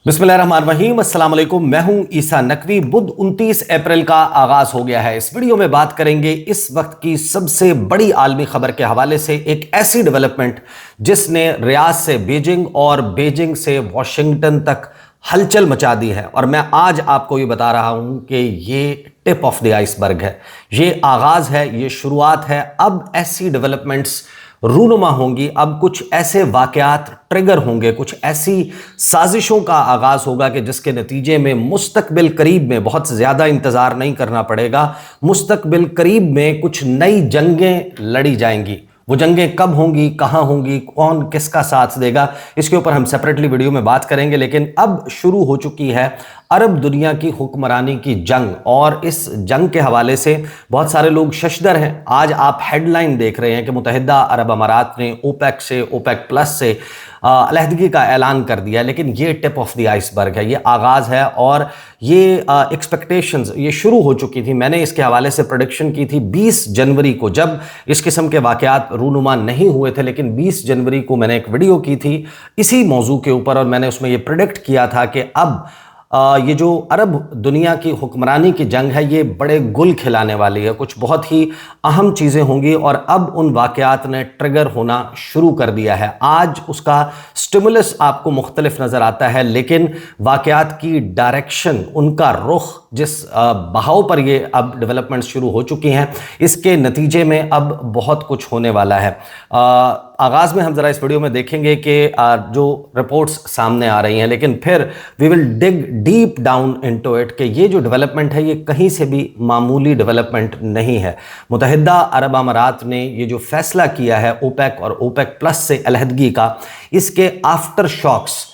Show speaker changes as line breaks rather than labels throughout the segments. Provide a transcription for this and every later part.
बिस्मिल्लाहिर्रहमानिर्रहीम, अस्सलाम वालेकुम। मैं हूं ईसा नकवी। बुध 29 अप्रैल का आगाज हो गया है। इस वीडियो में बात करेंगे इस वक्त की सबसे बड़ी आलमी खबर के हवाले से एक ऐसी डेवलपमेंट जिसने रियाद से बीजिंग और बीजिंग से वॉशिंगटन तक हलचल मचा दी है। और मैं आज आपको ये बता रहा हूं कि ये टिप ऑफ द आइसबर्ग है, ये आगाज है, ये शुरुआत है। अब ऐसी डेवलपमेंट्स रूनुमा होंगी, अब कुछ ऐसे वाकयात ट्रिगर होंगे, कुछ ऐसी साजिशों का आगाज होगा कि जिसके नतीजे में मुस्तकबिल करीब में, बहुत ज़्यादा इंतज़ार नहीं करना पड़ेगा, मुस्तकबिल करीब में कुछ नई जंगें लड़ी जाएंगी। वो जंगें कब होंगी, कहाँ होंगी, कौन किसका साथ देगा, इसके ऊपर हम सेपरेटली वीडियो में बात करेंगे। लेकिन अब शुरू हो चुकी है अरब दुनिया की हुक्मरानी की जंग, और इस जंग के हवाले से बहुत सारे लोग शशदर हैं। आज आप हेडलाइन देख रहे हैं कि मुत्तहिदा अरब अमारात ने ओपेक से, ओपेक प्लस से अलहदगी का ऐलान कर दिया। लेकिन ये टिप ऑफ द आइसबर्ग है, ये आगाज़ है, और ये एक्सपेक्टेशंस ये शुरू हो चुकी थी। मैंने इसके हवाले से प्रेडिक्शन की थी 20 जनवरी को, जब इस किस्म के वाक़यात रूनुमा नहीं हुए थे। लेकिन 20 जनवरी को मैंने एक वीडियो की थी इसी मौजू के ऊपर, और मैंने उसमें ये प्रेडिक्ट किया था कि अब ये जो अरब दुनिया की हुक्मरानी की जंग है, ये बड़े गुल खिलाने वाली है, कुछ बहुत ही अहम चीज़ें होंगी। और अब उन वाक़यात ने ट्रिगर होना शुरू कर दिया है। आज उसका स्टिमुलस आपको मुख्तलिफ नज़र आता है, लेकिन वाक़यात की डायरेक्शन, उनका रुख, जिस बहाव पर ये अब डेवलपमेंट शुरू हो चुकी हैं, इसके नतीजे में अब बहुत कुछ होने वाला है। आगाज़ में हम ज़रा इस वीडियो में देखेंगे कि जो रिपोर्ट्स सामने आ रही हैं, लेकिन फिर we will dig deep down into it कि ये जो डेवलपमेंट है, ये कहीं से भी मामूली डेवलपमेंट नहीं है। मुत्तहिदा अरब अमारात ने ये जो फैसला किया है ओपेक और ओपेक प्लस से अलहदगी का, इसके आफ्टर शॉक्स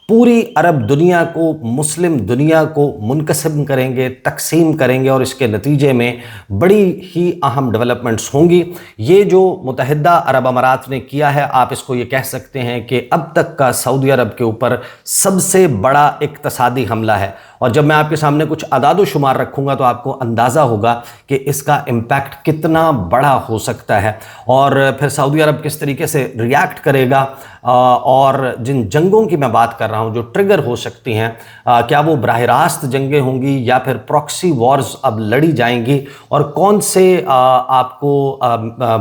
पूरी अरब दुनिया को, मुस्लिम दुनिया को मुनकसिम करेंगे, तकसीम करेंगे, और इसके नतीजे में बड़ी ही अहम डेवलपमेंट्स होंगी। ये जो मुत्तहिदा अरब अमारात ने किया है, आप इसको ये कह सकते हैं कि अब तक का सऊदी अरब के ऊपर सबसे बड़ा इक्तसादी हमला है। और जब मैं आपके सामने कुछ अदाद व शुमार रखूँगा तो आपको अंदाज़ा होगा कि इसका इम्पैक्ट कितना बड़ा हो सकता है, और फिर सऊदी अरब किस तरीके से रिएक्ट करेगा। और जिन जंगों की मैं बात कर रहा हूं जो ट्रिगर हो सकती हैं, क्या वो बराह रास्त जंगें होंगी या फिर प्रॉक्सी वॉर्स अब लड़ी जाएंगी, और कौन से आपको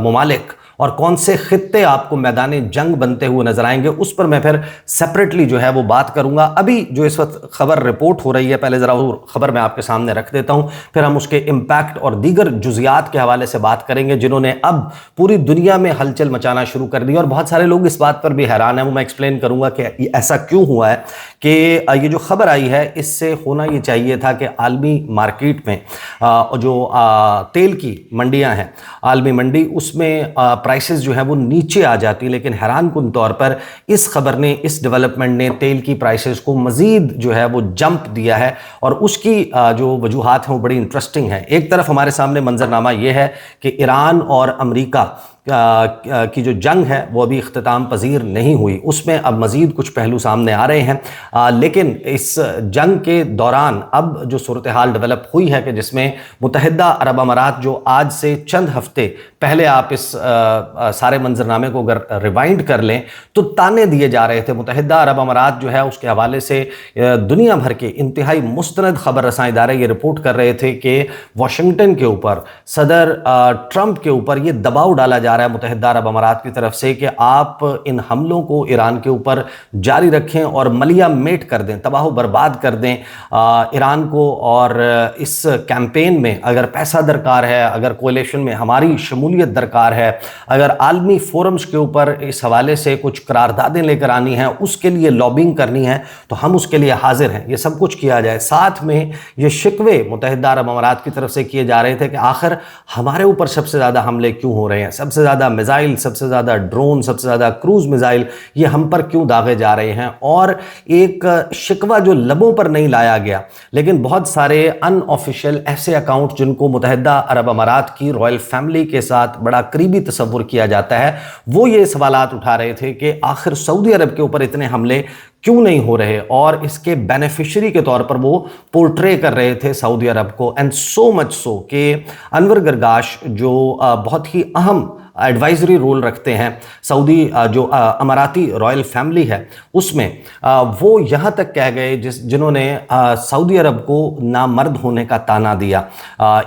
ममालिक और कौन से खित्ते आपको मैदान जंग बनते हुए नजर आएंगे, उस पर मैं फिर सेपरेटली जो है वो बात करूंगा। अभी जो इस वक्त खबर रिपोर्ट हो रही है, पहले ज़रा वो खबर मैं आपके सामने रख देता हूं, फिर हम उसके इम्पैक्ट और दीगर जुजियात के हवाले से बात करेंगे जिन्होंने अब पूरी दुनिया में हलचल मचाना शुरू कर दी। और बहुत सारे लोग इस बात पर भी हैरान हैं, वो मैं एक्सप्लेन करूंगा कि ऐसा क्यों हुआ है कि ये जो खबर आई है, इससे होना ये चाहिए था कि आलमी मार्केट में जो तेल की मंडियाँ हैं, आलमी मंडी, उसमें प्राइसेस जो है वो नीचे आ जाती। लेकिन हैरान कुन तौर पर इस खबर ने, इस डेवलपमेंट ने तेल की प्राइसेस को मज़ीद जो है वो जंप दिया है, और उसकी जो वजूहात हैं वो बड़ी इंटरेस्टिंग है। एक तरफ हमारे सामने मंजरनामा ये है कि ईरान और अमेरिका की जो जंग है वो अभी इख्तिताम पजीर नहीं हुई, उसमें अब मज़ीद कुछ पहलू सामने आ रहे हैं। लेकिन इस जंग के दौरान अब जो सूरत हाल डेवलप हुई है कि जिसमें मुत्तहिदा अरब अमारात, जो आज से चंद हफ्ते पहले आप इस सारे मंजरनामे को अगर रिवाइंड कर लें तो ताने दिए जा रहे थे। मुत्तहिदा अरब अमारात जो है उसके हवाले से दुनिया भर के इंतहाई मुस्तनद खबर रसां इदारे ये रिपोर्ट कर रहे थे कि वाशिंगटन के ऊपर, सदर ट्रंप के ऊपर ये दबाव डाला जा रहा है मुत्तहिदा अरब अमारात की तरफ से कि आप इन हमलों को ईरान के ऊपर जारी रखें और मलिया मेट कर दें, तबाह बर्बाद कर दें ईरान को। और इस कैंपेन में अगर पैसा दरकार है, अगर कोलिशन में हमारी शमूलियत दरकार है, अगर आलमी फोरम्स के ऊपर इस हवाले से कुछ करारदादें लेकर आनी हैं, उसके लिए लॉबिंग करनी है, तो हम उसके लिए हाजिर हैं, ये सब कुछ किया जाए। साथ में ये शिकवे मुत्तहिदा अरब अमारात की तरफ से किए जा रहे थे कि आखिर हमारे ऊपर सबसे ज़्यादा हमले क्यों हो रहे हैं, सबसे ज़्यादा मिसाइल, सबसे ज़्यादा ड्रोन, सबसे ज़्यादा क्रूज मिसाइल ये हम पर क्यों दागे जा रहे हैं। और एक शिकवा जो लबों पर नहीं लाया गया, लेकिन बहुत सारे अनऑफिशियल ऐसे अकाउंट जिनको मुत्तहिदा अरब अमारात की रॉयल फैमिली के साथ बड़ा करीबी तस्वुर किया जाता है, वो ये सवालात उठा रहे थे कि आखिर सऊदी अरब के ऊपर इतने हमले क्यों नहीं हो रहे, और इसके बेनिफिशियरी के तौर पर वो पोर्ट्रे कर रहे थे सऊदी अरब को। एंड सो मच सो कि अनवर गरगाश जो बहुत ही अहम एडवाइजरी रोल रखते हैं सऊदी जो अमाराती रॉयल फैमिली है उसमें, वो यहाँ तक कह गए जिन्होंने सऊदी अरब को नामर्द होने का ताना दिया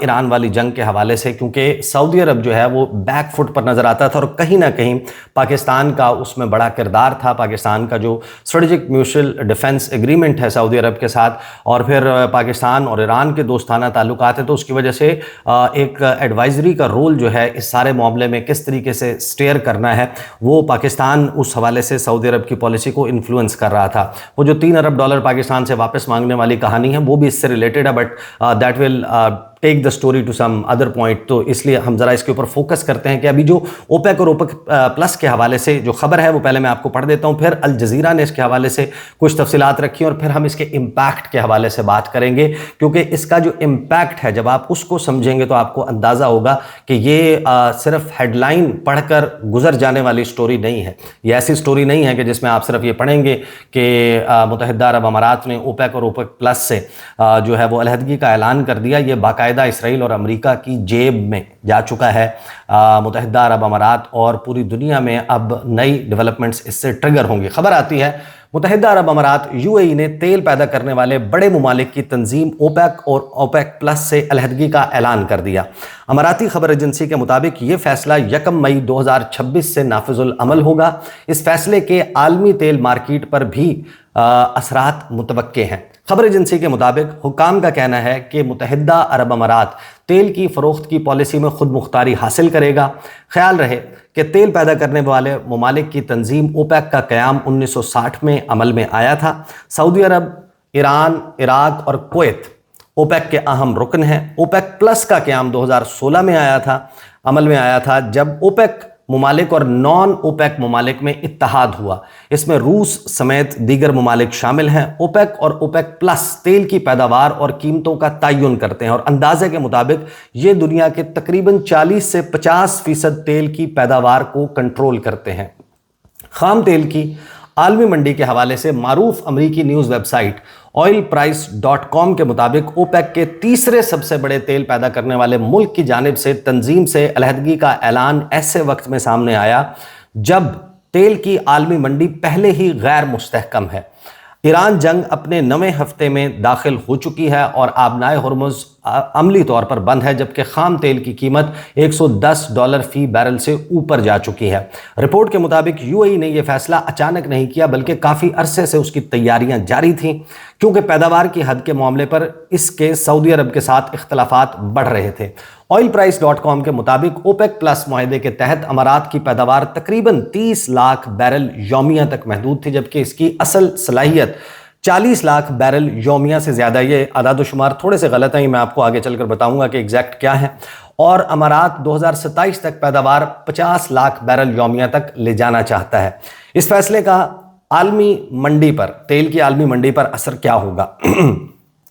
ईरान वाली जंग के हवाले से, क्योंकि सऊदी अरब जो है वो बैक फुट पर नज़र आता था और कहीं ना कहीं पाकिस्तान का उसमें बड़ा किरदार था। पाकिस्तान का जो स्ट्रेटेजिक म्यूचुअल डिफेंस एग्रीमेंट है सऊदी अरब के साथ, और फिर पाकिस्तान और ईरान के दोस्ताना ताल्लुकात हैं, तो उसकी वजह से एक एडवाइजरी का रोल जो है इस सारे मामले में किस तरीके से स्टेयर करना है, वो पाकिस्तान उस हवाले से सऊदी अरब की पॉलिसी को इन्फ्लुएंस कर रहा था। वो जो $3 अरब पाकिस्तान से वापस मांगने वाली कहानी है वो भी इससे रिलेटेड है, but that will take the story to some other point. तो इसलिए हम ज़रा इसके ऊपर फोकस करते हैं कि अभी जो ओपेक और ओपेक प्लस के हवाले से जो खबर है वो पहले मैं आपको पढ़ देता हूँ, फिर अल जज़ीरा ने इसके हवाले से कुछ तफसीलात रखी और फिर हम इसके इम्पैक्ट के हवाले से बात करेंगे, क्योंकि इसका जो इम्पैक्ट है जब आप उसको समझेंगे तो आपको अंदाज़ा होगा कि ये सिर्फ हेडलाइन पढ़कर गुजर जाने वाली स्टोरी नहीं है। ये ऐसी स्टोरी नहीं है कि जिसमें आप सिर्फ ये पढ़ेंगे कि मुत्तहिदा अरब अमारात ने ओपेक और ओपेक प्लस से जो है वो अलहदगी का ऐलान कर दिया। ये बाकायदा इसराइल और अमेरिका की जेब में जा चुका है मुत्तहिदा अरब अमारात, और पूरी दुनिया में अब नई डेवलपमेंट्स इससे ट्रिगर होंगी। खबर आती है मुत्तहिदा अरब अमारात यूएई ने तेल पैदा करने वाले बड़े मुमालिक की तंजीम ओपेक और ओपेक प्लस से अलहदगी का ऐलान कर दिया। अमाराती खबर एजेंसी के मुताबिक ये फैसला 1 मई 2026 से नाफिजुल अमल होगा। इस फैसले के आलमी तेल मार्केट पर भी असरात मुतवक्के हैं। खबर एजेंसी के मुताबिक हुकाम का कहना है कि मुत्तहिदा अरब अमारात तेल की फ़रोख्त की पॉलिसी में खुद मुख्तारी हासिल करेगा। ख्याल रहे कि तेल पैदा करने वाले ममालिक की तंजीम ओपेक का क़याम 1960 में अमल में आया था। सऊदी अरब, ईरान, इराक और कुवैत ओपेक के अहम रुकन हैं। ओपेक प्लस का क़याम 2016 में अमल में आया था, जब ओपेक ममालिक और नॉन ओपेक ममालिक में इत्तहाद हुआ। इसमें रूस समेत दीगर ममालिक शामिल हैं। ओपेक और ओपेक प्लस तेल की पैदावार और कीमतों का तयन करते हैं और अंदाजे के मुताबिक ये दुनिया के तकरीबन 40 से 50% तेल की पैदावार को कंट्रोल करते हैं। खाम तेल की आलमी मंडी के हवाले से मारूफ अमरीकी न्यूज़ वेबसाइट oilprice.com के मुताबिक ओपेक के तीसरे सबसे बड़े तेल पैदा करने वाले मुल्क की जानिब से तंजीम से अलहदगी का ऐलान ऐसे वक्त में सामने आया जब तेल की आलमी मंडी पहले ही गैर मुस्तहकम है। ईरान जंग अपने 9वें हफ्ते में दाखिल हो चुकी है और आबनाए हुर्मुज़ अमली तौर पर बंद है, जबकि खाम तेल की कीमत $110 फी बैरल से ऊपर जा चुकी है। रिपोर्ट के मुताबिक यूएई ने यह फैसला अचानक नहीं किया, बल्कि काफ़ी अरसे से उसकी तैयारियां जारी थीं, क्योंकि पैदावार की हद के मामले पर इसके सऊदी अरब के साथ इख्तलाफात बढ़ रहे थे। oilprice.com के मुताबिक ओपेक प्लस मुआहदे के तहत अमारात की पैदावार तकरीबन 30 लाख बैरल यौमिया तक महदूद थी, जबकि इसकी असल सलाहियत 40 लाख बैरल यौमिया से ज़्यादा। ये आदाद शुमार थोड़े से गलत हैं, मैं आपको आगे चलकर बताऊंगा कि एग्जैक्ट क्या है। और अमारात 2027 तक पैदावार 50 लाख बैरल यौमिया तक ले जाना चाहता है। इस फैसले का आलमी मंडी पर, तेल की आलमी मंडी पर असर क्या होगा?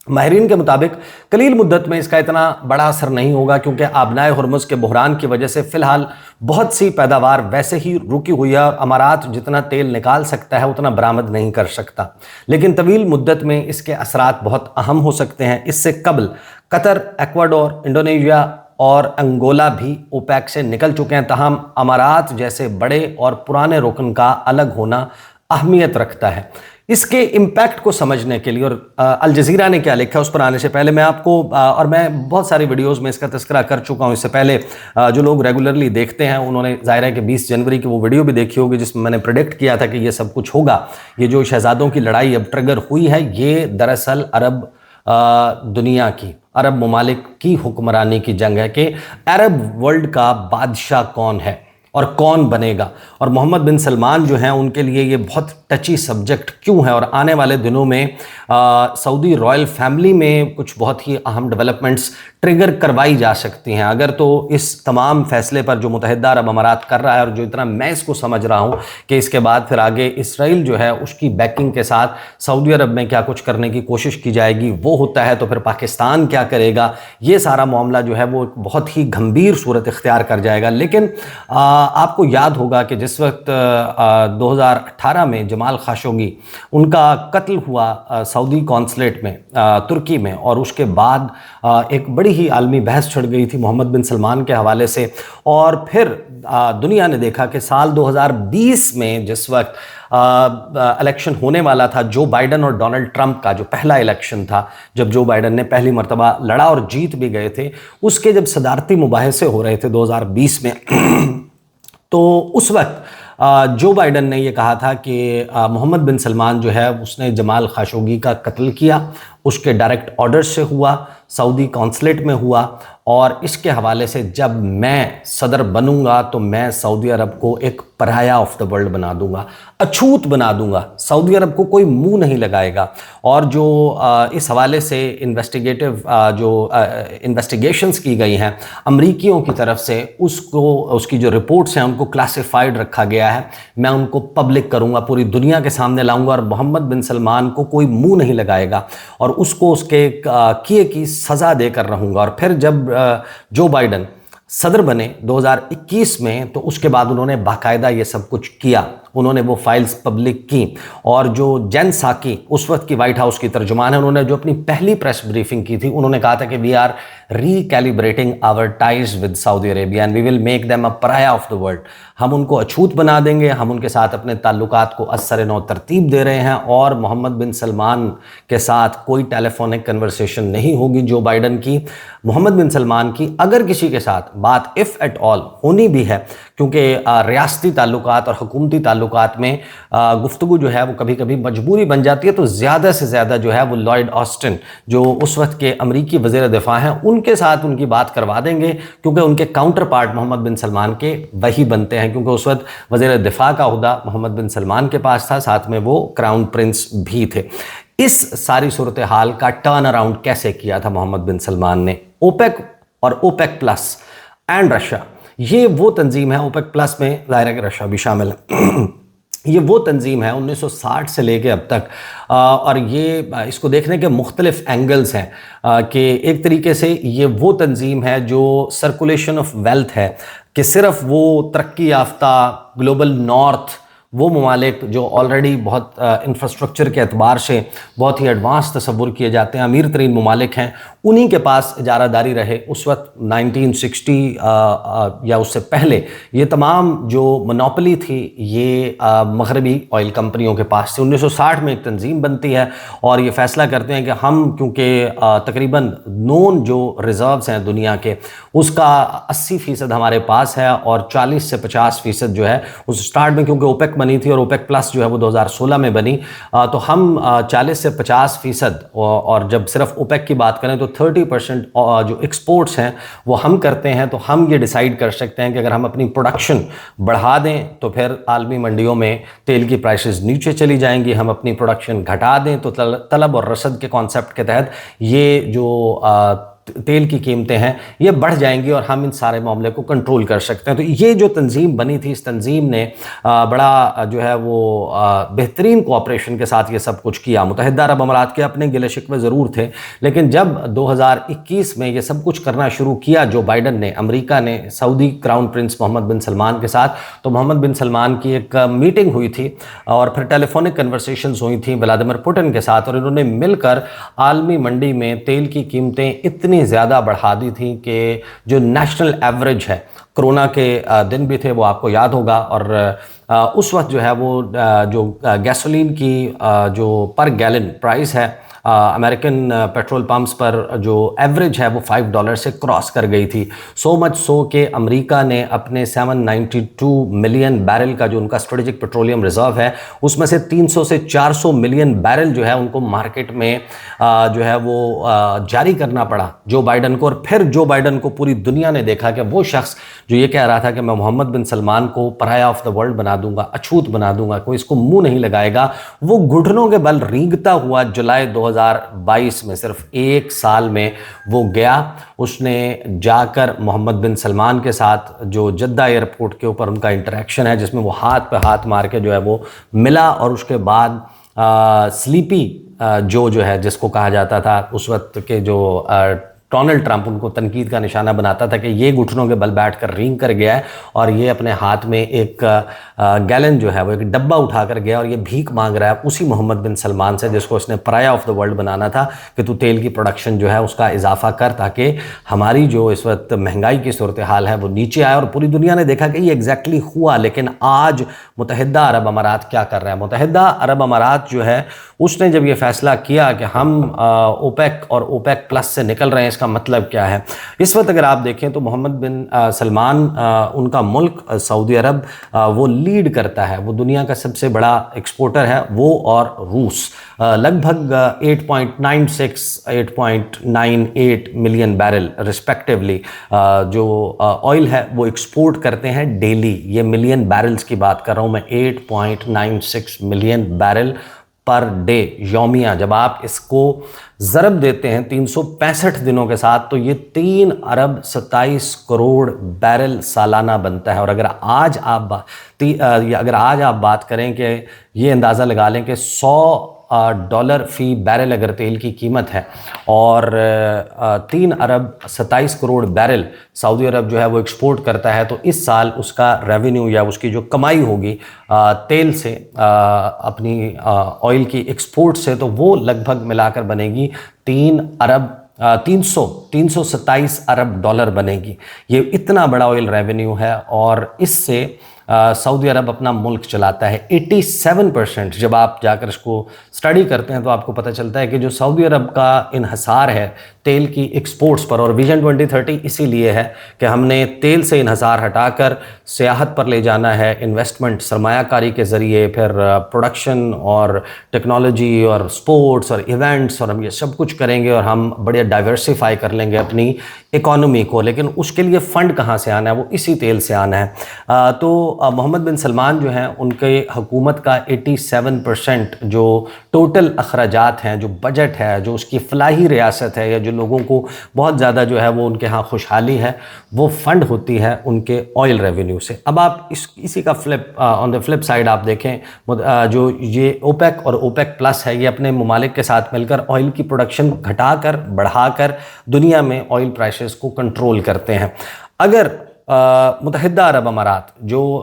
माहिरीन के मुताबिक कलील मुद्दत में इसका इतना बड़ा असर नहीं होगा, क्योंकि आबनाए हुर्मुज़ के बहरान की वजह से फ़िलहाल बहुत सी पैदावार वैसे ही रुकी हुई है और अमारात जितना तेल निकाल सकता है उतना बरामद नहीं कर सकता। लेकिन तवील मुद्दत में इसके असरात बहुत अहम हो सकते हैं। इससे कबल कतर, एक्वाडोर, इंडोनेशिया और अंगोला भी ओपेक से निकल चुके हैं। तहम अमारात जैसे बड़े और पुराने रुकन का अलग होना अहमियत रखता है। इसके इम्पैक्ट को समझने के लिए, और अल जज़ीरा ने क्या लिखा है उस पर आने से पहले मैं आपको, और मैं बहुत सारी वीडियोस में इसका तज़किरा कर चुका हूं इससे पहले, जो लोग रेगुलरली देखते हैं उन्होंने ज़ाहिर है कि 20 जनवरी की वो वीडियो भी देखी होगी जिसमें मैंने प्रेडिक्ट किया था कि ये सब कुछ होगा। ये जो शहजादों की लड़ाई अब ट्रिगर हुई है, ये दरअसल अरब दुनिया की, अरब ममालिक की हुक्मरानी की जंग है कि अरब वर्ल्ड का बादशाह कौन है और कौन बनेगा। और मोहम्मद बिन सलमान जो हैं उनके लिए ये बहुत टची सब्जेक्ट क्यों है, और आने वाले दिनों में सऊदी रॉयल फैमिली में कुछ बहुत ही अहम डेवलपमेंट्स ट्रिगर करवाई जा सकती हैं अगर तो इस तमाम फैसले पर जो मुत्तहिदा अरब अमारात कर रहा है, और जो इतना मैं इसको समझ रहा हूँ कि इसके बाद फिर आगे इसराइल जो है उसकी बैकिंग के साथ सऊदी अरब में क्या कुछ करने की कोशिश की जाएगी, वो होता है तो फिर पाकिस्तान क्या करेगा, ये सारा मामला जो है वो बहुत ही गंभीर सूरत इख्तियार कर जाएगा। लेकिन आपको याद होगा कि जिस वक्त 2018 में जब जमाल खाशोगी, उनका कत्ल हुआ सऊदी कॉन्सुलेट में तुर्की में, और उसके बाद एक बड़ी ही आलमी बहस छिड़ गई थी मोहम्मद बिन सलमान के हवाले से। और फिर दुनिया ने देखा कि साल 2020 में जिस वक्त इलेक्शन होने वाला था जो बाइडन और डोनाल्ड ट्रंप का, जो पहला इलेक्शन था जब जो बाइडन ने पहली मर्तबा लड़ा और जीत भी गए थे, उसके जब सदारती मुबाहिसे हो रहे थे 2020 में तो उस वक्त जो बाइडन ने ये कहा था कि मोहम्मद बिन सलमान जो है उसने जमाल खाशोगी का कत्ल किया, उसके डायरेक्ट ऑर्डर से हुआ, सऊदी कॉन्सुलेट में हुआ, और इसके हवाले से जब मैं सदर बनूंगा तो मैं सऊदी अरब को एक पराया ऑफ द वर्ल्ड बना दूंगा, अछूत बना दूंगा, सऊदी अरब को कोई मुंह नहीं लगाएगा। और जो इस हवाले से इन्वेस्टिगेशंस की गई हैं अमरीकियों की तरफ से, उसकी जो रिपोर्ट्स हैं उनको क्लासिफाइड रखा गया है। मैं उनको पब्लिक करूंगा, पूरी दुनिया के सामने लाऊंगा, और मोहम्मद बिन सलमान को कोई मुंह नहीं लगाएगा और उसको उसके किए की सज़ा देकर रहूँगा। और फिर जब जो बाइडन सदर बने 2021 में तो उसके बाद उन्होंने बाकायदा ये सब कुछ किया, उन्होंने वो फाइल्स पब्लिक की। और जो जेन साकी उस वक्त की वाइट हाउस की तर्जुमान है, उन्होंने जो अपनी पहली प्रेस ब्रीफिंग की थी उन्होंने कहा था कि we are recalibrating our ties with Saudi Arabia and we will make them a pariah of the world. हम उनको अछूत बना देंगे, हम उनके साथ अपने ताल्लुकात को असर नौ तरतीब दे रहे हैं, और मोहम्मद बिन सलमान के साथ कोई टेलीफोनिक कन्वर्सेशन नहीं होगी जो बाइडन की। मोहम्मद बिन सलमान की अगर किसी के साथ बात इफ़ एट ऑल होनी भी है, क्योंकि रियासती ताल्लुकात और हुकूमती ताल्लुकात में गुफ्तगू जो है वो कभी कभी मजबूरी बन जाती है, तो ज़्यादा से ज़्यादा जो है वो लॉयड ऑस्टिन जो उस वक्त के अमरीकी वज़ीर दिफा हैं उनके साथ उनकी बात करवा देंगे, क्योंकि उनके काउंटर पार्ट मोहम्मद बिन सलमान के वही बनते हैं, क्योंकि उस वक्त वज़ीर दिफा का ओहदा मोहम्मद बिन सलमान के पास था, साथ में वो क्राउन प्रिंस भी थे। इस सारी सूरत हाल का टर्न अराउंड कैसे किया था मोहम्मद बिन सलमान ने? ओपेक और ओपेक प्लस एंड रशिया, ये वो तंजीम है, ओपेक प्लस में ज़ाहिर है कि रशिया भी शामिल है ये वो तंजीम है 1960 से लेके अब तक, और ये इसको देखने के मुख्तलिफ एंगल्स हैं कि एक तरीके से ये वो तंजीम है जो सर्कुलेशन ऑफ वेल्थ है, कि सिर्फ वो तरक्की याफ्ता ग्लोबल नॉर्थ, वो ममालिक जो ऑलरेडी बहुत इंफ्रास्ट्रक्चर के एतबार से बहुत ही एडवांस तस्वुर किए जाते हैं, अमीर तरीन ममालिक हैं, उन्हीं के पास इजारादारी रहे। उस वक्त 1960 या उससे पहले ये तमाम जो मोनोपोली थी ये मगरबी ऑयल कंपनियों के पास थी। 1960 में एक तंजीम बनती है और ये फ़ैसला करते हैं कि हम, क्योंकि तकरीबन नोन जो रिज़र्व्स हैं दुनिया के उसका 80% हमारे पास है, और 40 से 50% जो है उस स्टार्ट में, क्योंकि ओपेक बनी थी और ओपेक प्लस जो है वो 2016 में बनी, तो हम 40 से 50%, और जब सिर्फ ओपेक की बात करें तो 30% जो एक्सपोर्ट्स हैं वो हम करते हैं। तो हम ये डिसाइड कर सकते हैं कि अगर हम अपनी प्रोडक्शन बढ़ा दें तो फिर आलमी मंडियों में तेल की प्राइसेस नीचे चली जाएंगी, हम अपनी प्रोडक्शन घटा दें तो तलब और रसद के कॉन्सेप्ट के तहत ये जो तेल की कीमतें हैं ये बढ़ जाएंगी और हम इन सारे मामले को कंट्रोल कर सकते हैं। तो ये जो तंजीम बनी थी, इस तंजीम ने बड़ा जो है वो बेहतरीन कोऑपरेशन के साथ ये सब कुछ किया। मुत्तहिदा अरब अमारात के अपने गिले शिकवे ज़रूर थे, लेकिन जब 2021 में ये सब कुछ करना शुरू किया जो बाइडन ने, अमेरिका ने, सऊदी क्राउन प्रिंस मोहम्मद बिन सलमान के साथ, तो मोहम्मद बिन सलमान की एक मीटिंग हुई थी और फिर टेलीफोनिक कन्वर्सेशंस हुई थी व्लादिमीर पुतिन के साथ, और इन्होंने मिलकर आलमी मंडी में तेल की कीमतें इतनी ज़्यादा बढ़ा दी थी कि जो नेशनल एवरेज है, कोरोना के दिन भी थे वो आपको याद होगा, और उस वक्त जो है वो जो गैसोलीन की जो पर गैलन प्राइस है अमेरिकन पेट्रोल पंप्स पर जो एवरेज है वो $5 से क्रॉस कर गई थी। सो मच सो कि अमेरिका ने अपने 792 मिलियन बैरल का जो उनका स्ट्रेटेजिक पेट्रोलियम रिजर्व है उसमें से 300 से 400 मिलियन बैरल जो है उनको मार्केट में जो है वो जारी करना पड़ा जो बाइडन को। और फिर जो बाइडन को पूरी दुनिया ने देखा कि वो शख्स जो ये कह रहा था कि मैं मोहम्मद बिन सलमान को पराया ऑफ द वर्ल्ड बना दूंगा, अछूत बना दूंगा, कोई इसको मुंह नहीं लगाएगा, वो घुटनों के बल रेंगता हुआ जुलाई 2022 में, सिर्फ एक साल में वो गया। उसने जाकर मोहम्मद बिन सलमान के साथ जो जद्दा एयरपोर्ट के ऊपर उनका इंटरेक्शन है जिसमें वो हाथ पे हाथ मार के जो है वो मिला, और उसके बाद स्लीपी जो है जिसको कहा जाता था उस वक्त के जो डोनाल्ड ट्रंप उनको तनकीद का निशाना बनाता था कि ये घुटनों के बल बैठ कर रींग कर गया है और ये अपने हाथ में एक गैलन जो है वो एक डब्बा उठा कर गया और ये भीख मांग रहा है उसी मोहम्मद बिन सलमान से जिसको उसने पराया ऑफ द वर्ल्ड बनाना था कि तू तेल की प्रोडक्शन जो है उसका इजाफा कर ताकि हमारी जो इस वक्त महंगाई की सूरत हाल है वो नीचे आए। और पूरी दुनिया ने देखा कि ये एग्जैक्टली हुआ। लेकिन आज मुत्तहिदा अरब अमारात क्या कर रहा है? मुत्तहिदा अरब अमारात जो है उसने जब ये फैसला किया कि हम ओपेक और ओपेक प्लस से निकल रहे हैं, इसका मतलब क्या है? इस वक्त अगर आप देखें तो मोहम्मद बिन सलमान उनका मुल्क सऊदी अरब वो लीड करता है, वो दुनिया का सबसे बड़ा एक्सपोर्टर है, वो और रूस लगभग 8.96 8.98 मिलियन बैरल रिस्पेक्टिवली जो ऑयल है वो एक्सपोर्ट करते हैं डेली। ये मिलियन बैरल्स की बात कर रहा हूँ मैं, 8.96 मिलियन बैरल पर डे यौमिया। जब आप इसको ज़रब देते हैं 365 दिनों के साथ तो ये 3 अरब 27 करोड़ बैरल सालाना बनता है। और अगर आज आप बात करें कि ये अंदाज़ा लगा लें कि $100 फ़ी बैरल अगर तेल की कीमत है और 3 अरब 27 करोड़ बैरल सऊदी अरब जो है वो एक्सपोर्ट करता है, तो इस साल उसका रेवेन्यू या उसकी जो कमाई होगी तेल से अपनी ऑयल की एक्सपोर्ट से, तो वो लगभग मिलाकर बनेगी 327 अरब डॉलर बनेगी। ये इतना बड़ा ऑयल रेवेन्यू है और इससे सऊदी अरब अपना मुल्क चलाता है। 87% जब आप जाकर इसको स्टडी करते हैं तो आपको पता चलता है कि जो सऊदी अरब का इन्हसार है तेल की एक्सपोर्ट्स पर, और विजन 2030 इसीलिए है कि हमने तेल से इन्हसार हटाकर सियाहत पर ले जाना है, इन्वेस्टमेंट सरमायाकारी के ज़रिए, फिर प्रोडक्शन और टेक्नोलॉजी और स्पोर्ट्स और इवेंट्स, और हम ये सब कुछ करेंगे और हम बड़े डाइवर्सिफाई कर लेंगे अपनी इकॉनमी को। लेकिन उसके लिए फ़ंड कहाँ से आना है? वो इसी तेल से आना है। तो मोहम्मद बिन सलमान जो हैं उनके हुकूमत का 87% जो टोटल अखराजात हैं, जो बजट है, जो उसकी फलाही रियासत है या जो लोगों को बहुत ज़्यादा जो है वो उनके यहाँ खुशहाली है, वो फ़ंड होती है उनके ऑयल रेवेन्यू से। अब आप इसी का ऑन द फ्लिप साइड आप देखें जो ये ओपेक और ओपेक प्लस है, ये अपने ममालिक के साथ मिलकर ऑयल की प्रोडक्शन घटाकर बढ़ाकर दुनिया में ऑयल प्राइसेस को कंट्रोल करते हैं। अगर मुत्तहिदा अरब अमारात जो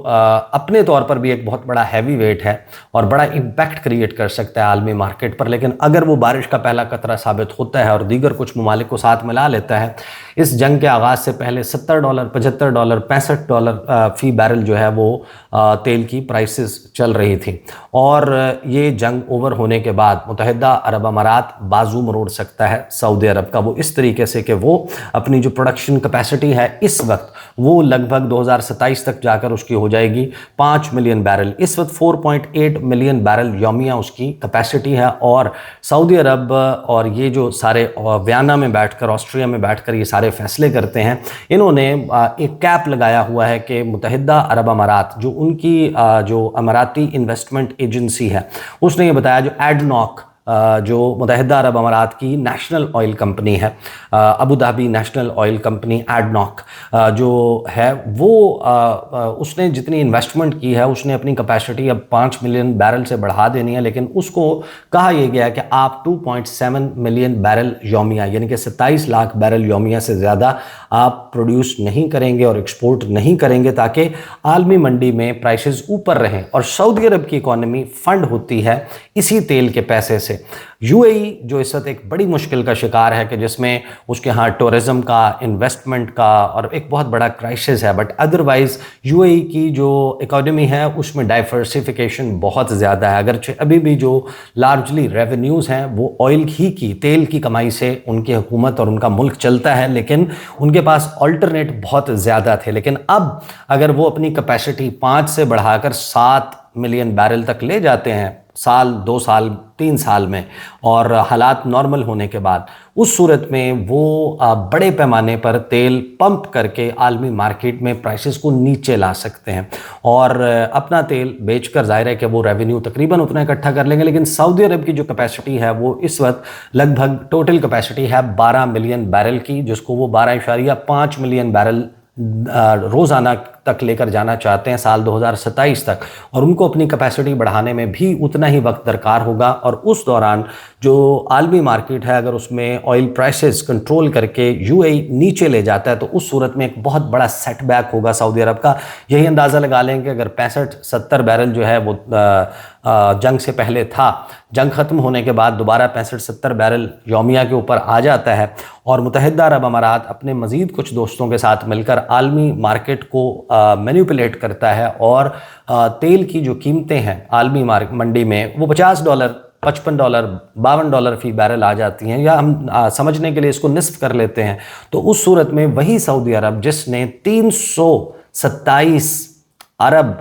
अपने तौर पर भी एक बहुत बड़ा हैवी वेट है और बड़ा इम्पैक्ट क्रिएट कर सकता है आलमी मार्केट पर, लेकिन अगर वो बारिश का पहला कतरा साबित होता है और दीगर कुछ ममालिक को साथ मिला लेता है, इस जंग के आगाज़ से पहले $70, $75, $65 फ़ी बैरल जो है वो तेल की प्राइसेस चल रही थी। और ये जंग ओवर होने के बाद मुत्तहिदा अरब अमारात बाजू मरोड़ सकता है सऊदी अरब का, वो इस तरीके से कि वो अपनी जो प्रोडक्शन कैपेसिटी है इस वक्त वो लगभग 2027 तक जाकर उसकी हो जाएगी 5 मिलियन बैरल। इस वक्त 4.8 मिलियन बैरल यौमिया उसकी कैपेसिटी है। और सऊदी अरब और ये जो सारे वियना में बैठकर, ऑस्ट्रिया में बैठकर ये सारे फैसले करते हैं, इन्होंने एक कैप लगाया हुआ है कि मुत्तहिदा अरब अमारात जो उनकी जो अमाराती इन्वेस्टमेंट एजेंसी है उसने ये बताया, जो एडनॉक जो मुत्तहिदा अरब अमारात की नेशनल ऑयल कंपनी है, Abu Dhabi national oil company ADNOC जो है वो उसने जितनी इन्वेस्टमेंट की है उसने अपनी कैपेसिटी अब 5 मिलियन बैरल से बढ़ा देनी है। लेकिन उसको कहा यह गया कि आप 2.7 मिलियन बैरल यौमिया यानी कि 27 लाख बैरल यौमिया से ज़्यादा आप प्रोड्यूस नहीं करेंगे और एक्सपोर्ट नहीं करेंगे ताकि आलमी मंडी में प्राइसेस ऊपर रहें। और सऊदी अरब की इकॉनमी फंड होती है इसी तेल के पैसे से। यूएई जो इस वक्त एक बड़ी मुश्किल का शिकार है कि जिसमें उसके यहाँ टूरिज़्म का, इन्वेस्टमेंट का और एक बहुत बड़ा क्राइसिस है, बट अदरवाइज़ यूएई की जो इकॉनमी है उसमें डाइवर्सिफिकेशन बहुत ज़्यादा है। अगरचे अभी भी जो लार्जली रेवेन्यूज़ हैं वो ऑयल ही की, तेल की कमाई से उनकी हुकूमत और उनका मुल्क चलता है, लेकिन उनके पास अल्टरनेट बहुत ज़्यादा थे। लेकिन अब अगर वो अपनी कैपेसिटी 5 से बढ़ाकर 7 मिलियन बैरल तक ले जाते हैं साल, 2 साल, 3 साल में, और हालात नॉर्मल होने के बाद, उस सूरत में वो बड़े पैमाने पर तेल पंप करके आलमी मार्केट में प्राइसेस को नीचे ला सकते हैं और अपना तेल बेचकर जाहिर है कि वो रेवेन्यू तकरीबन उतना इकट्ठा कर लेंगे। लेकिन सऊदी अरब की जो कैपेसिटी है वो इस वक्त लगभग टोटल कैपेसिटी है 12 मिलियन बैरल की, जिसको वो 12.5 मिलियन बैरल روزانہ تک لیکر جانا چاہتے ہیں سال 2027 تک، اور ان کو اپنی کیپیسٹی بڑھانے میں بھی اتنا ہی وقت درکار ہوگا، اور اس دوران جو عالمی مارکیٹ ہے اگر اس میں آئل پرائسز کنٹرول کر کے یو اے نیچے لے جاتا ہے تو اس صورت میں ایک بہت بڑا سیٹ بیک ہوگا سعودی عرب کا۔ یہی اندازہ لگا لیں کہ اگر 65-70 بیرل جو ہے وہ جنگ سے پہلے تھا، جنگ ختم ہونے کے بعد دوبارہ 65-70 بیرل یومیہ کے اوپر آ جاتا ہے، اور متحدہ عرب امارات اپنے مزید کچھ دوستوں کے ساتھ مل کر عالمی مارکیٹ کو مینیپولیٹ کرتا ہے، اور تیل کی جو قیمتیں ہیں عالمی منڈی میں وہ $50، $55، $52 فی بیرل آ جاتی ہیں، یا ہم سمجھنے کے لیے اس کو نصف کر لیتے ہیں، تو اس صورت میں وہی سعودی عرب جس نے 327 ارب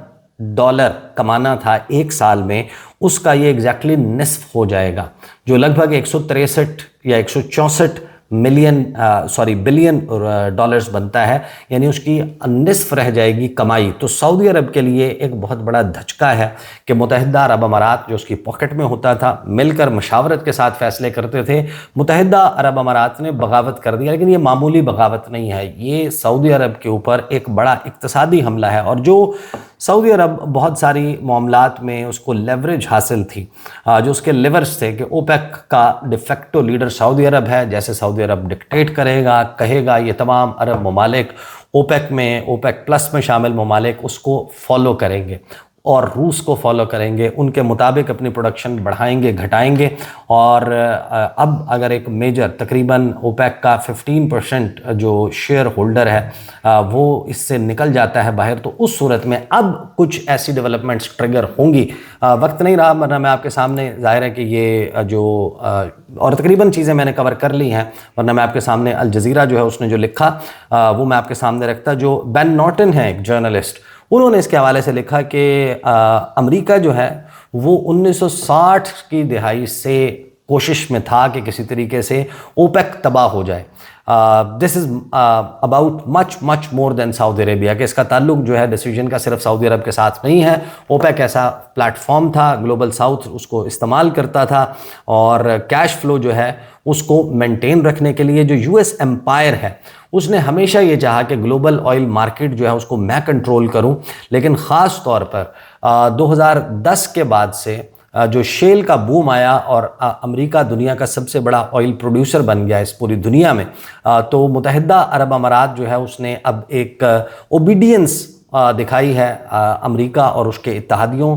ڈالر کمانا تھا ایک سال میں، اس کا یہ ایگزیکٹلی نصف ہو جائے گا، جو لگ بھگ 163 یا 164 بلین ڈالرز بنتا ہے، یعنی اس کی نصف رہ جائے گی کمائی۔ تو سعودی عرب کے لیے ایک بہت بڑا دھچکا ہے کہ متحدہ عرب امارات جو اس کی پاکٹ میں ہوتا تھا، مل کر مشاورت کے ساتھ فیصلے کرتے تھے، متحدہ عرب امارات نے بغاوت کر دیا۔ لیکن یہ معمولی بغاوت نہیں ہے، یہ سعودی عرب کے اوپر ایک بڑا اقتصادی حملہ ہے، اور جو سعودی عرب بہت ساری معاملات میں اس کو لیوریج حاصل تھی، جو اس کے لیورز تھے کہ اوپیک کا ڈیفیکٹو لیڈر سعودی عرب ہے، جیسے سعودی عرب ڈکٹیٹ کرے گا، کہے گا، یہ تمام عرب ممالک اوپیک میں، اوپیک پلس میں شامل ممالک اس کو فالو کریں گے، اور روس کو فالو کریں گے، ان کے مطابق اپنی پروڈکشن بڑھائیں گے، گھٹائیں گے، اور اب اگر ایک میجر تقریباً اوپیک کا 15% جو شیئر ہولڈر ہے وہ اس سے نکل جاتا ہے باہر، تو اس صورت میں اب کچھ ایسی ڈیولپمنٹس ٹریگر ہوں گی۔ وقت نہیں رہا، ورنہ میں آپ کے سامنے، ظاہر ہے کہ یہ جو اور تقریباً چیزیں میں نے کور کر لی ہیں، ورنہ میں آپ کے سامنے الجزیرہ جو ہے اس نے جو لکھا وہ میں آپ کے سامنے رکھتا۔ جو بین نارٹن ہے ایک جرنلسٹ، انہوں نے اس کے حوالے سے لکھا کہ امریکہ جو ہے وہ 1960 کی دہائی سے کوشش میں تھا کہ کسی طریقے سے اوپیک تباہ ہو جائے۔ دس از اباؤٹ مچ مور دین سعودی عربیہ، کہ اس کا تعلق جو ہے ڈیسیجن کا صرف سعودی عرب کے ساتھ نہیں ہے۔ اوپیک ایسا پلیٹ فارم تھا، گلوبل ساؤتھ اس کو استعمال کرتا تھا، اور کیش فلو جو ہے اس کو مینٹین رکھنے کے لیے جو یو ایس امپائر ہے اس نے ہمیشہ یہ چاہا کہ گلوبل آئل مارکیٹ جو ہے اس کو میں کنٹرول کروں، لیکن خاص طور پر 2010 کے بعد سے جو شیل کا بوم آیا اور امریکہ دنیا کا سب سے بڑا آئل پروڈیوسر بن گیا اس پوری دنیا میں، تو متحدہ عرب امارات جو ہے اس نے اب ایک اوبیڈینس دکھائی ہے امریکہ اور اس کے اتحادیوں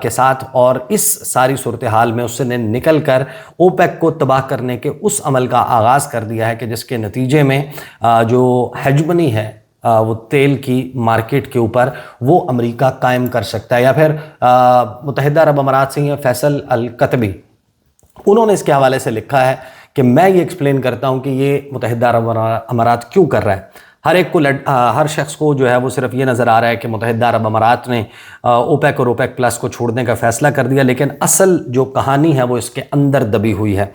کے ساتھ، اور اس ساری صورتحال میں اس نے نکل کر اوپیک کو تباہ کرنے کے اس عمل کا آغاز کر دیا ہے کہ جس کے نتیجے میں جو ہیجمنی ہے وہ تیل کی مارکیٹ کے اوپر وہ امریکہ قائم کر سکتا ہے۔ یا پھر متحدہ عرب امارات سے یہ فیصل القطبی، انہوں نے اس کے حوالے سے لکھا ہے کہ میں یہ ایکسپلین کرتا ہوں کہ یہ متحدہ عرب امارات کیوں کر رہا ہے۔ ہر شخص کو جو ہے وہ صرف یہ نظر آ رہا ہے کہ متحدہ عرب امارات نے اوپیک اور اوپیک پلس کو چھوڑنے کا فیصلہ کر دیا، لیکن اصل جو کہانی ہے وہ اس کے اندر دبی ہوئی ہے۔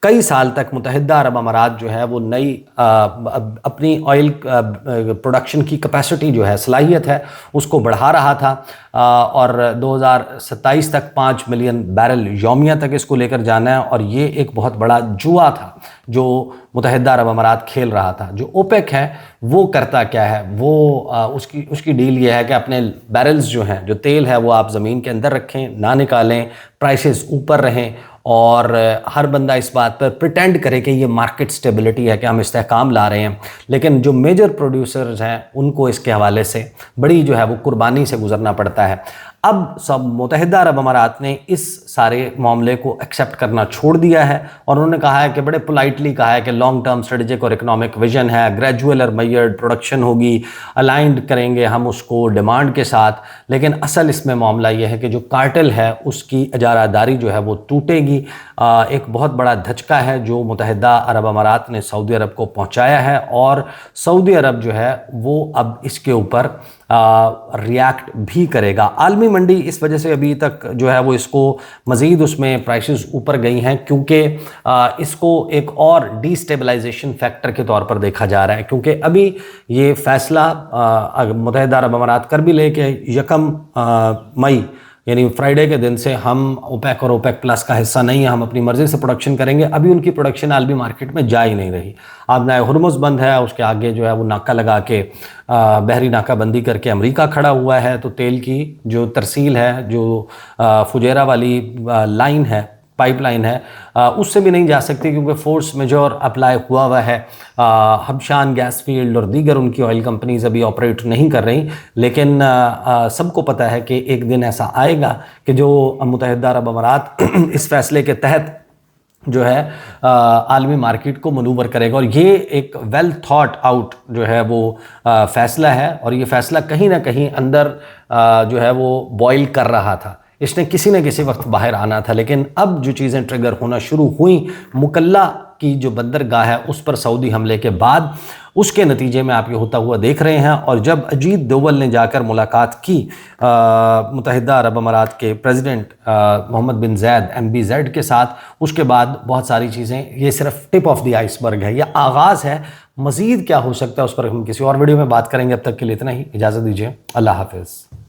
کئی سال تک متحدہ عرب امارات جو ہے وہ نئی اپنی آئل پروڈکشن کی کیپیسٹی جو ہے، صلاحیت ہے، اس کو بڑھا رہا تھا، اور 2027 تک 5 ملین بیرل یومیہ تک اس کو لے کر جانا ہے، اور یہ ایک بہت بڑا جوا تھا جو متحدہ عرب امارات کھیل رہا تھا۔ جو اوپیک ہے وہ کرتا کیا ہے، وہ اس کی ڈیل یہ ہے کہ اپنے بیرلز جو ہیں، جو تیل ہے وہ آپ زمین کے اندر رکھیں، نہ نکالیں، پرائسز اوپر رہیں، اور ہر بندہ اس بات پر پریٹینڈ کرے کہ یہ مارکیٹ سٹیبلٹی ہے، کہ ہم استحکام لا رہے ہیں، لیکن جو میجر پروڈیوسرز ہیں ان کو اس کے حوالے سے بڑی جو ہے وہ قربانی سے گزرنا پڑتا ہے۔ اب سب متحدہ عرب امارات نے اس سارے معاملے کو ایکسیپٹ کرنا چھوڑ دیا ہے، اور انہوں نے کہا ہے کہ بڑے پولائٹلی کہا ہے کہ لانگ ٹرم اسٹریٹجک اور اکنامک ویژن ہے، گریجول اور میئرڈ پروڈکشن ہوگی، الائنڈ کریں گے ہم اس کو ڈیمانڈ کے ساتھ، لیکن اصل اس میں معاملہ یہ ہے کہ جو کارٹل ہے اس کی اجارہ داری جو ہے وہ ٹوٹے گی۔ ایک بہت بڑا دھچکا ہے جو متحدہ عرب امارات نے سعودی عرب کو پہنچایا ہے، اور سعودی عرب جو ہے وہ اب اس کے اوپر ریاکٹ بھی کرے گا۔ عالمی منڈی اس وجہ سے ابھی تک جو ہے وہ اس کو مزید اس میں پرائسز اوپر گئی ہیں، کیونکہ اس کو ایک اور ڈی سٹیبلائزیشن فیکٹر کے طور پر دیکھا جا رہا ہے، کیونکہ ابھی یہ فیصلہ متحدہ عرب امارات کر بھی لے کہ 1 مئی यानी फ्राइडे के दिन से हम ओपेक और ओपेक प्लस का हिस्सा नहीं है, हम अपनी मर्ज़ी से प्रोडक्शन करेंगे। अभी उनकी प्रोडक्शन आलमी मार्केट में जा ही नहीं रही। अब नया हुर्मुज़ बंद है, उसके आगे जो है वो नाका लगा के बहरी नाकाबंदी करके अमेरिका खड़ा हुआ है, तो तेल की जो तरसील है, जो फुजेरा वाली लाइन है, पाइपलाइन है, उससे भी नहीं जा सकती क्योंकि फोर्स मेजोर अप्लाई हुआ है। हबशान गैस फील्ड और दीगर उनकी ऑयल कंपनीज अभी ऑपरेट नहीं कर रही, लेकिन सबको पता है कि एक दिन ऐसा आएगा कि जो मुत्तहिदा अरब अमारात इस फैसले के तहत जो है आलमी मार्केट को मनूवर करेगा। और ये एक वेल थॉट आउट जो है वो फैसला है, और ये फैसला कहीं ना कहीं अंदर जो है वो बॉयल कर रहा था। इसने किसी न किसी वक्त बाहर आना था, लेकिन अब जो चीज़ें ट्रिगर होना शुरू हुई, मुकल्ला की जो बंदरगाह है उस पर सऊदी हमले के बाद, उसके नतीजे में आप ये होता हुआ देख रहे हैं। और जब अजीत दोवल ने जाकर मुलाकात की मुत्तहिदा अरब अमारात के प्रेसिडेंट मोहम्मद बिन ज़ैद MBZ के साथ, उसके बाद बहुत सारी चीज़ें, ये सिर्फ टिप ऑफ द आइसबर्ग है, यह आगाज़ है। मज़ीद क्या हो सकता है उस पर हम किसी और वीडियो में बात करेंगे। अब तक के लिए इतना ही, इजाज़त दीजिए, अल्लाह हाफ़िज़।